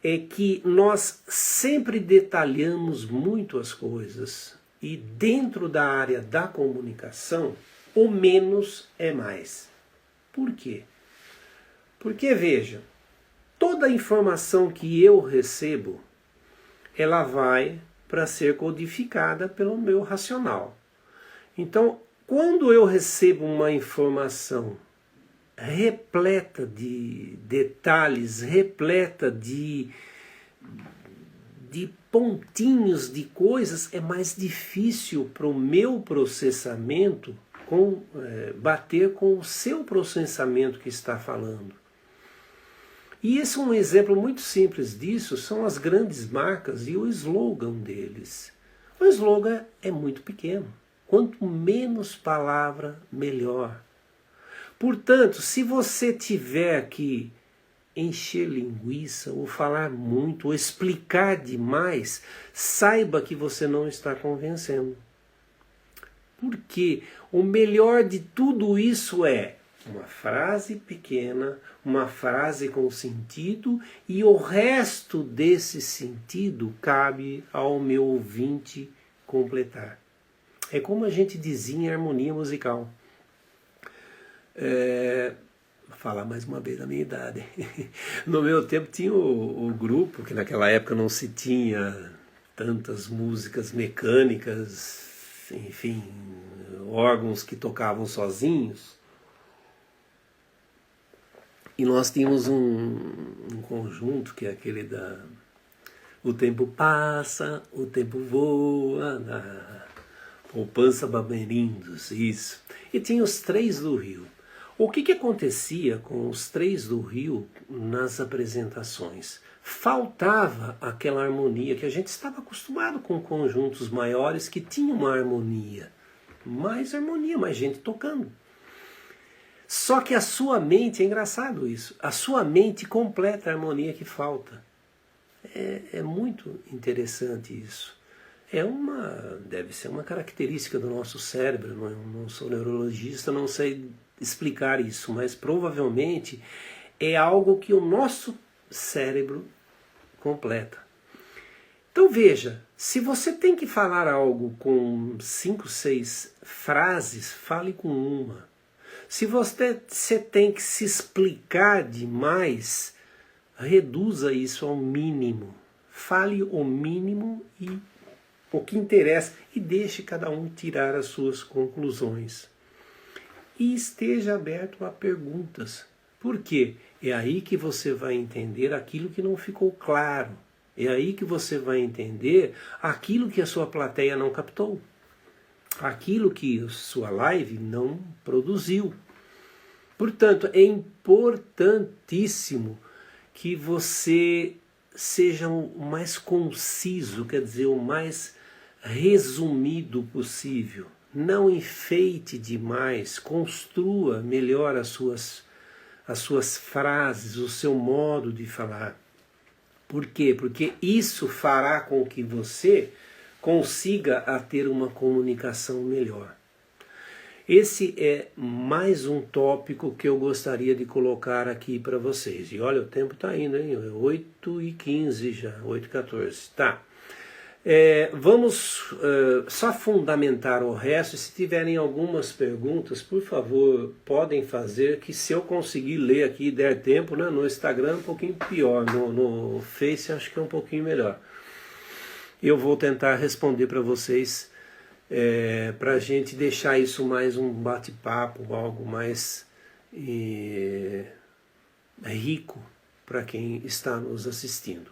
é que nós sempre detalhamos muito as coisas e dentro da área da comunicação, o menos é mais. Por quê? Porque, veja, toda a informação que eu recebo, ela vai para ser codificada pelo meu racional. Então, quando eu recebo uma informação repleta de detalhes, repleta de pontinhos de coisas, é mais difícil para o meu processamento bater com o seu processamento que está falando. E esse é um exemplo muito simples disso, são as grandes marcas e o slogan deles. O slogan é muito pequeno. Quanto menos palavra, melhor. Portanto, se você tiver que encher linguiça, ou falar muito, ou explicar demais, saiba que você não está convencendo. Porque o melhor de tudo isso é uma frase pequena, uma frase com sentido, e o resto desse sentido cabe ao meu ouvinte completar. É como a gente dizia em harmonia musical. Vou falar mais uma vez da minha idade. No meu tempo tinha o grupo, que naquela época não se tinha tantas músicas mecânicas, enfim, órgãos que tocavam sozinhos. E nós tínhamos um conjunto que é aquele da... O tempo passa, o tempo voa, na poupança Bamerindos, isso. E tinha os Três do Rio. O que acontecia com os Três do Rio nas apresentações? Faltava aquela harmonia que a gente estava acostumado com conjuntos maiores que tinham uma harmonia. Mais gente tocando. Só que a sua mente, é engraçado isso, a sua mente completa a harmonia que falta. É muito interessante isso. Deve ser uma característica do nosso cérebro, não sou neurologista, não sei explicar isso, mas provavelmente é algo que o nosso cérebro completa. Então veja, se você tem que falar algo com 5, 6 frases, fale com uma. Se você tem que se explicar demais, reduza isso ao mínimo. Fale o mínimo e o que interessa e deixe cada um tirar as suas conclusões. E esteja aberto a perguntas. Por quê? É aí que você vai entender aquilo que não ficou claro. É aí que você vai entender aquilo que a sua plateia não captou. Aquilo que a sua live não produziu. Portanto, é importantíssimo que você seja o mais conciso, quer dizer, o mais resumido possível. Não enfeite demais, construa melhor as suas frases, o seu modo de falar. Por quê? Porque isso fará com que você consiga ter uma comunicação melhor. Esse é mais um tópico que eu gostaria de colocar aqui para vocês. E olha, o tempo está indo, hein? 8h15 já, 8h14. Tá. Vamos só fundamentar o resto. Se tiverem algumas perguntas, por favor, podem fazer, que se eu conseguir ler aqui e der tempo, né? No Instagram é um pouquinho pior, no Face acho que é um pouquinho melhor. Eu vou tentar responder para vocês, para a gente deixar isso mais um bate-papo, algo mais rico para quem está nos assistindo.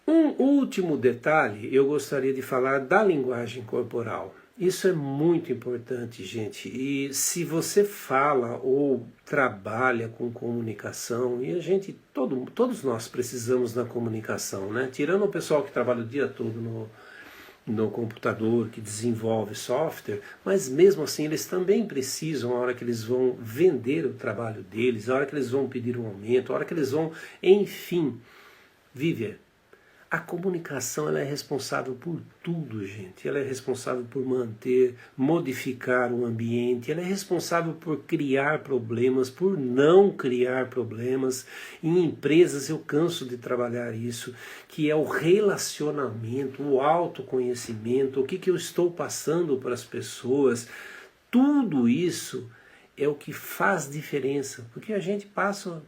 Um último detalhe, eu gostaria de falar da linguagem corporal. Isso é muito importante, gente. E se você fala ou trabalha com comunicação, e a gente, todos nós precisamos da comunicação, né? Tirando o pessoal que trabalha o dia todo no computador, que desenvolve software, mas mesmo assim eles também precisam, a hora que eles vão vender o trabalho deles, a hora que eles vão pedir um aumento, a hora que eles vão, enfim, viver. A comunicação ela é responsável por tudo, gente. Ela é responsável por manter, modificar o ambiente, ela é responsável por criar problemas, por não criar problemas. Em empresas eu canso de trabalhar isso, que é o relacionamento, o autoconhecimento, o que eu estou passando para as pessoas. Tudo isso é o que faz diferença, porque a gente passa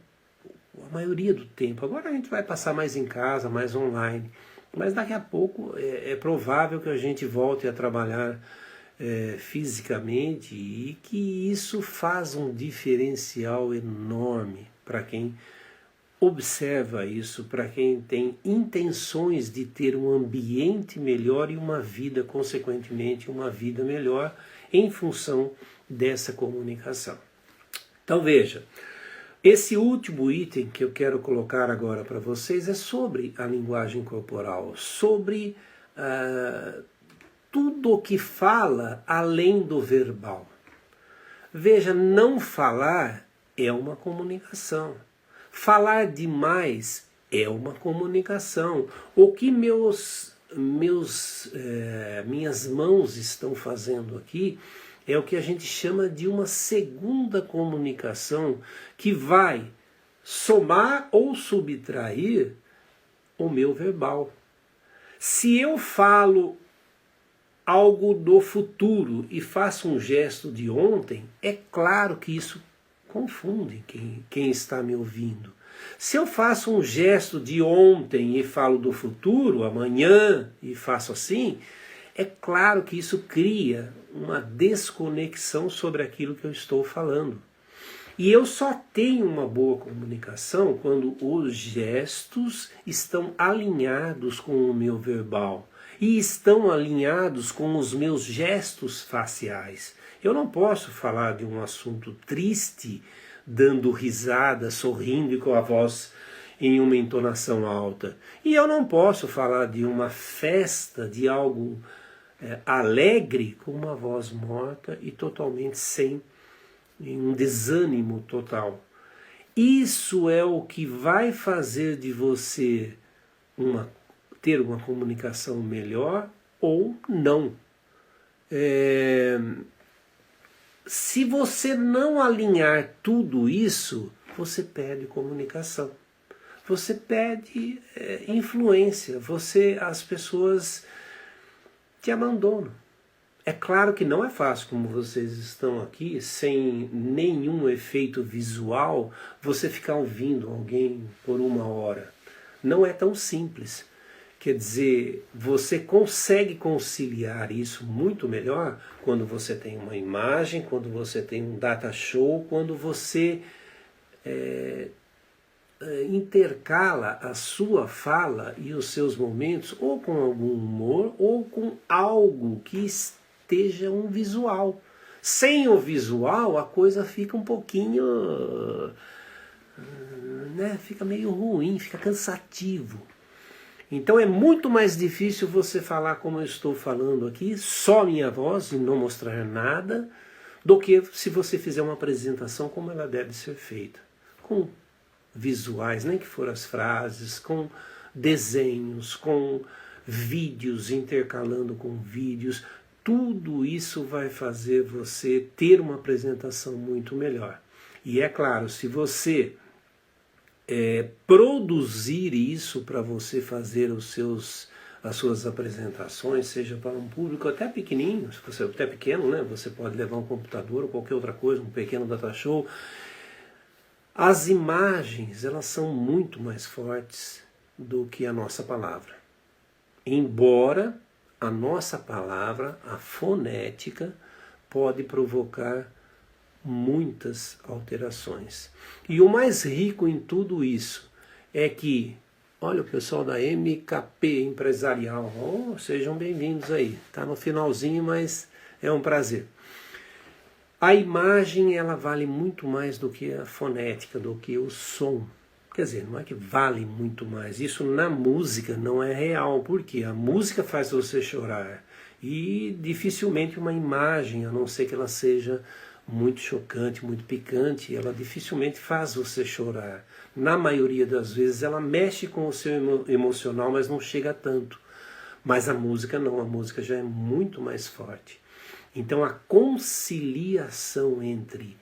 a maioria do tempo. Agora a gente vai passar mais em casa, mais online. Mas daqui a pouco é provável que a gente volte a trabalhar fisicamente e que isso faz um diferencial enorme para quem observa isso, para quem tem intenções de ter um ambiente melhor e uma vida, consequentemente, uma vida melhor em função dessa comunicação. Então veja, esse último item que eu quero colocar agora para vocês é sobre a linguagem corporal, sobre tudo o que fala além do verbal. Veja, não falar é uma comunicação. Falar demais é uma comunicação. O que minhas mãos estão fazendo aqui é o que a gente chama de uma segunda comunicação que vai somar ou subtrair o meu verbal. Se eu falo algo do futuro e faço um gesto de ontem, é claro que isso confunde quem está me ouvindo. Se eu faço um gesto de ontem e falo do futuro, amanhã, e faço assim, é claro que isso cria uma desconexão sobre aquilo que eu estou falando. E eu só tenho uma boa comunicação quando os gestos estão alinhados com o meu verbal e estão alinhados com os meus gestos faciais. Eu não posso falar de um assunto triste, dando risada, sorrindo e com a voz em uma entonação alta. E eu não posso falar de uma festa, de algo alegre, com uma voz morta e totalmente sem um desânimo total. Isso é o que vai fazer de você ter uma comunicação melhor ou não. Se você não alinhar tudo isso, você perde comunicação. Você perde influência. As pessoas te abandonam. É claro que não é fácil, como vocês estão aqui, sem nenhum efeito visual, você ficar ouvindo alguém por 1 hora. Não é tão simples. Quer dizer, você consegue conciliar isso muito melhor quando você tem uma imagem, quando você tem um data show, quando você intercala a sua fala e os seus momentos ou com algum humor ou com algo que esteja um visual. Sem o visual a coisa fica um pouquinho, fica meio ruim, fica cansativo. Então é muito mais difícil você falar como eu estou falando aqui, só minha voz e não mostrar nada, do que se você fizer uma apresentação como ela deve ser feita, com visuais, nem que for as frases, com desenhos, com vídeos, intercalando com vídeos. Tudo isso vai fazer você ter uma apresentação muito melhor. E é claro, se você produzir isso para você fazer as suas apresentações, seja para um público até pequenininho, se você até pequeno, né? Você pode levar um computador ou qualquer outra coisa, um pequeno data show. As imagens, elas são muito mais fortes do que a nossa palavra. Embora a nossa palavra, a fonética, pode provocar muitas alterações. E o mais rico em tudo isso é que, olha o pessoal da MKP Empresarial, sejam bem-vindos aí. Está no finalzinho, mas É um prazer. A imagem, ela vale muito mais do que a fonética, do que o som. Quer dizer, não é que vale muito mais. Isso na música não é real, porque a música faz você chorar. E dificilmente uma imagem, a não ser que ela seja muito chocante, muito picante, ela dificilmente faz você chorar. Na maioria das vezes ela mexe com o seu emocional, mas não chega a tanto. Mas a música não, a música já é muito mais forte. Então a conciliação entre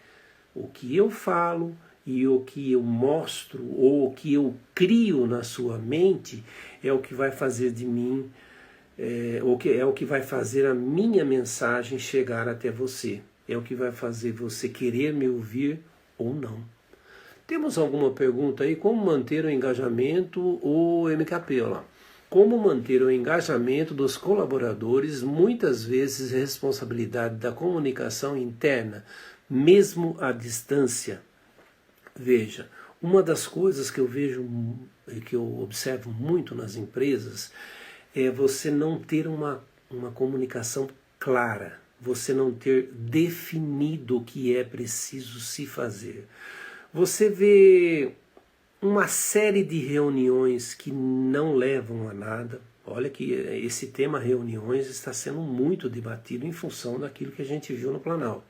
o que eu falo e o que eu mostro ou o que eu crio na sua mente é o que vai fazer de mim, é o que vai fazer a minha mensagem chegar até você. É o que vai fazer você querer me ouvir ou não. Temos alguma pergunta aí? Como manter o engajamento, o MKP, olha lá. Como manter o engajamento dos colaboradores, muitas vezes responsabilidade da comunicação interna, mesmo à distância. Veja, uma das coisas que eu vejo, que eu observo muito nas empresas, é você não ter uma comunicação clara, você não ter definido o que é preciso se fazer. Você vê uma série de reuniões que não levam a nada. Olha que esse tema reuniões está sendo muito debatido em função daquilo que a gente viu no Planalto.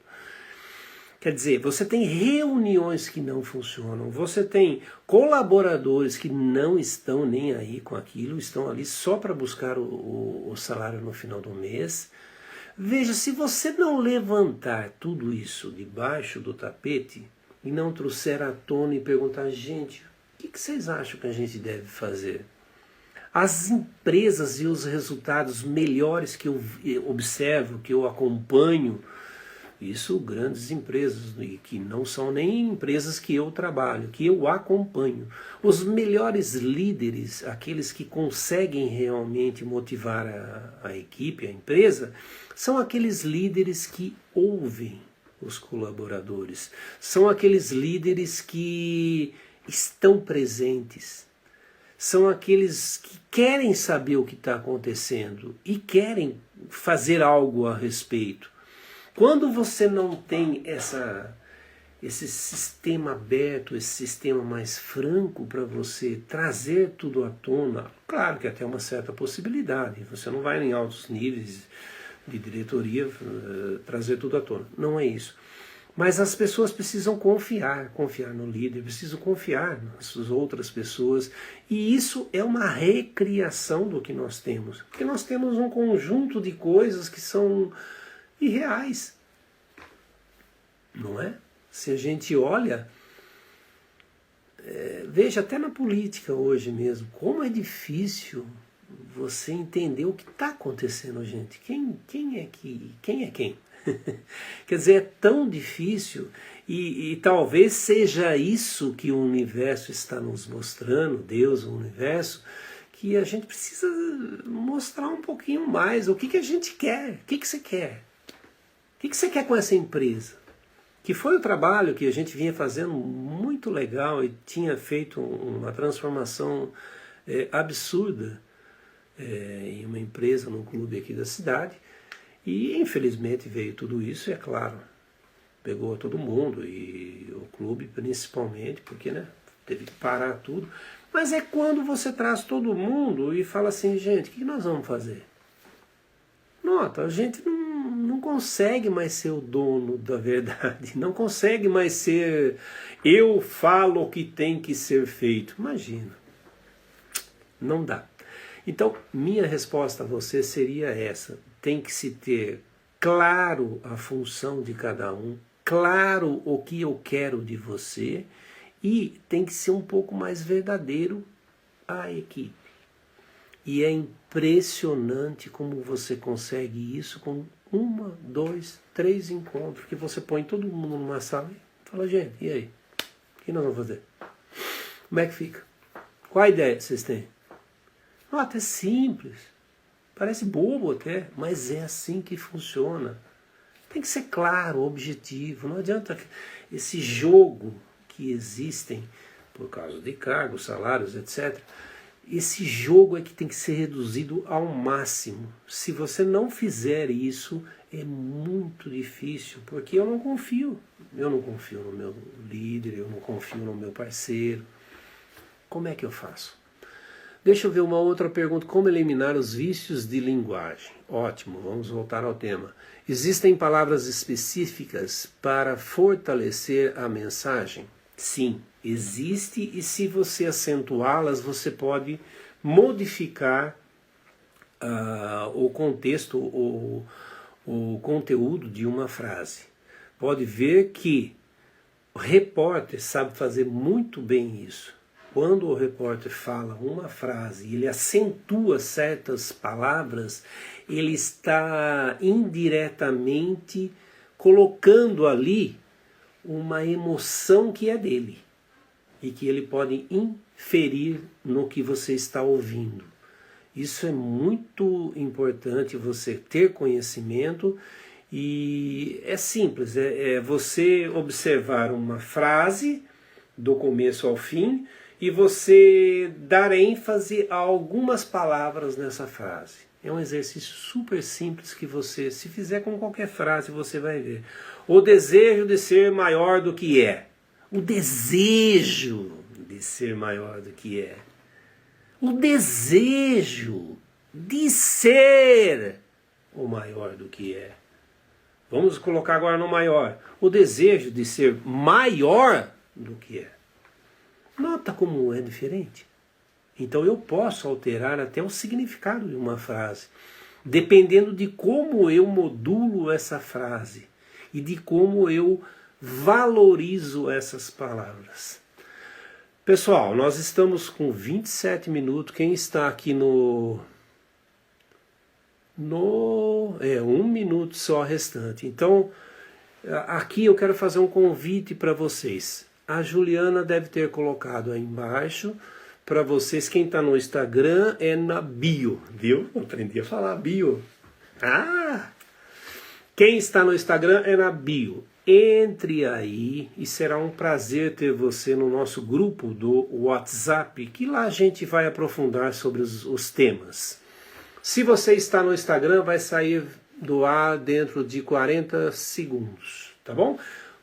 Quer dizer, você tem reuniões que não funcionam, você tem colaboradores que não estão nem aí com aquilo, estão ali só para buscar o salário no final do mês. Veja, se você não levantar tudo isso debaixo do tapete e não trouxer à tona e perguntar, gente, o que vocês acham que a gente deve fazer? As empresas e os resultados melhores que eu observo, que eu acompanho, isso grandes empresas, e que não são nem empresas que eu trabalho, que eu acompanho. Os melhores líderes, aqueles que conseguem realmente motivar a equipe, a empresa, são aqueles líderes que ouvem os colaboradores. São aqueles líderes que estão presentes. São aqueles que querem saber o que está acontecendo e querem fazer algo a respeito. Quando você não tem esse sistema aberto, esse sistema mais franco para você trazer tudo à tona, claro que até uma certa possibilidade, você não vai em altos níveis de diretoria trazer tudo à tona, não é isso. Mas as pessoas precisam confiar no líder, precisam confiar nas outras pessoas, e isso é uma recriação do que nós temos, porque nós temos um conjunto de coisas que são irreais, não é? Se a gente olha, veja até na política hoje mesmo, como é difícil você entender o que está acontecendo, gente. Quem é quem? Quer dizer, é tão difícil e talvez seja isso que o universo está nos mostrando, Deus, o universo, que a gente precisa mostrar um pouquinho mais o que a gente quer, o que você quer. O que você quer com essa empresa? Que foi o trabalho que a gente vinha fazendo muito legal e tinha feito uma transformação absurda em uma empresa, num clube aqui da cidade. E infelizmente veio tudo isso, e é claro, pegou todo mundo, e o clube principalmente, porque teve que parar tudo. Mas é quando você traz todo mundo e fala assim, gente, o que nós vamos fazer? Nota, a gente não consegue mais ser o dono da verdade, não consegue mais ser eu falo o que tem que ser feito. Imagina, não dá. Então, minha resposta a você seria essa. Tem que se ter claro a função de cada um, claro o que eu quero de você, e tem que ser um pouco mais verdadeiro a equipe. E é impressionante como você consegue isso com 1, 2, 3 encontros, que você põe todo mundo numa sala e fala, gente, e aí? O que nós vamos fazer? Como é que fica? Qual a ideia que vocês têm? Até simples, parece bobo até, mas é assim que funciona. Tem que ser claro, objetivo, não adianta esse jogo que existem por causa de cargos, salários, etc., esse jogo é que tem que ser reduzido ao máximo. Se você não fizer isso, é muito difícil, porque eu não confio. Eu não confio no meu líder, eu não confio no meu parceiro. Como é que eu faço? Deixa eu ver uma outra pergunta. Como eliminar os vícios de linguagem? Ótimo, vamos voltar ao tema. Existem palavras específicas para fortalecer a mensagem? Sim, existe, e se você acentuá-las, você pode modificar o contexto, o conteúdo de uma frase. Pode ver que o repórter sabe fazer muito bem isso. Quando o repórter fala uma frase e ele acentua certas palavras, ele está indiretamente colocando ali uma emoção que é dele e que ele pode inferir no que você está ouvindo. Isso é muito importante, você ter conhecimento, e é simples, é você observar uma frase do começo ao fim e você dar ênfase a algumas palavras nessa frase. É um exercício super simples que você, se fizer com qualquer frase, você vai ver. O desejo de ser maior do que é. O desejo de ser maior do que é. O desejo de ser o maior do que é. Vamos colocar agora no maior. O desejo de ser maior do que é. Nota como é diferente. Então eu posso alterar até o significado de uma frase, dependendo de como eu modulo essa frase e de como eu valorizo essas palavras. Pessoal, nós estamos com 27 minutos. Quem está aqui no 1 minuto só restante. Então, aqui eu quero fazer um convite para vocês. A Juliana deve ter colocado aí embaixo para vocês. Quem está no Instagram é na bio, viu? Aprendi a falar bio. Quem está no Instagram é na bio. Entre aí e será um prazer ter você no nosso grupo do WhatsApp, que lá a gente vai aprofundar sobre os temas. Se você está no Instagram, vai sair do ar dentro de 40 segundos, tá bom?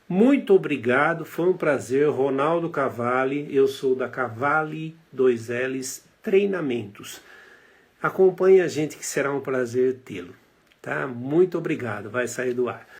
Muito obrigado, foi um prazer. Ronaldo Cavalli, eu sou da Cavalli 2Ls Treinamentos. Acompanhe a gente que será um prazer tê-lo, tá? Muito obrigado, vai sair do ar.